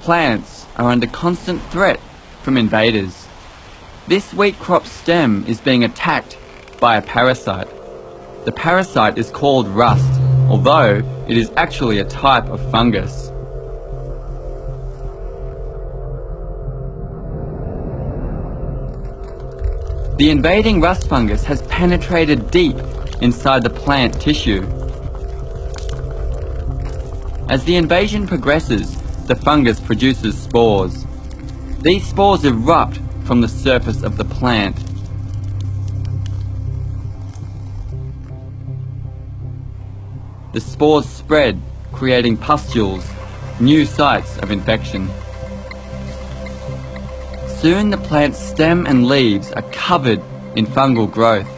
Plants are under constant threat from invaders. This wheat crop stem is being attacked by a parasite. The parasite is called rust, although it is actually a type of fungus. The invading rust fungus has penetrated deep inside the plant tissue. As the invasion progresses, the fungus produces spores. These spores erupt from the surface of the plant. The spores spread, creating pustules, new sites of infection. Soon the plant's stem and leaves are covered in fungal growth.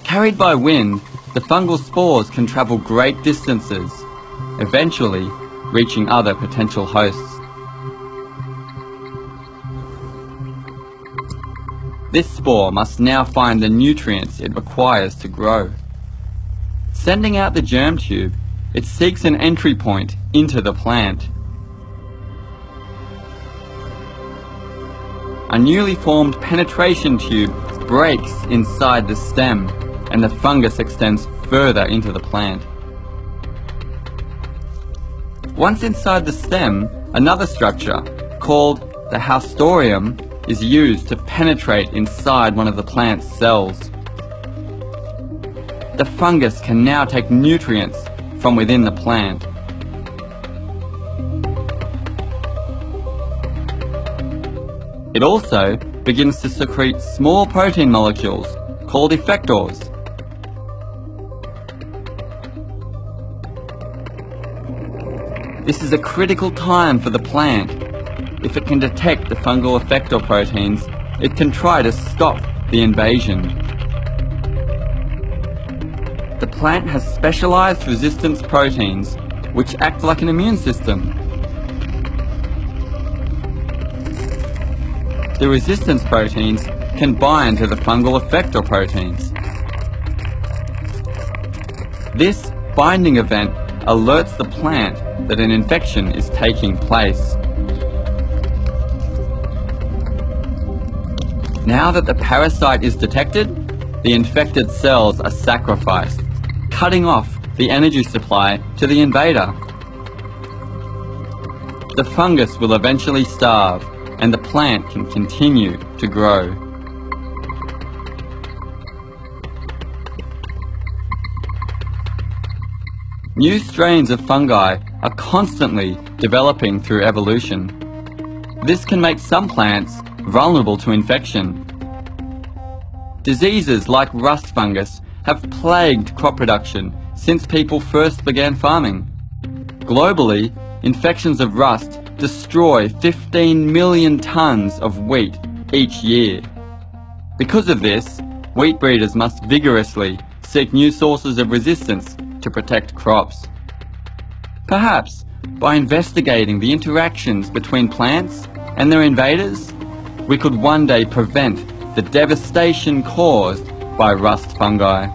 Carried by wind, the fungal spores can travel great distances, eventually reaching other potential hosts. This spore must now find the nutrients it requires to grow. Sending out the germ tube, it seeks an entry point into the plant. A newly formed penetration tube breaks inside the stem, and the fungus extends further into the plant. Once inside the stem, another structure, called the haustorium, is used to penetrate inside one of the plant's cells. The fungus can now take nutrients from within the plant. It also begins to secrete small protein molecules called effectors. This is a critical time for the plant. If it can detect the fungal effector proteins, it can try to stop the invasion. The plant has specialized resistance proteins which act like an immune system. The resistance proteins can bind to the fungal effector proteins. This binding event alerts the plant that an infection is taking place. Now that the parasite is detected, the infected cells are sacrificed, cutting off the energy supply to the invader. The fungus will eventually starve, and the plant can continue to grow. New strains of fungi are constantly developing through evolution. This can make some plants vulnerable to infection. Diseases like rust fungus have plagued crop production since people first began farming. Globally, infections of rust destroy 15 million tons of wheat each year. Because of this, wheat breeders must vigorously seek new sources of resistance to protect crops. Perhaps by investigating the interactions between plants and their invaders, we could one day prevent the devastation caused by rust fungi.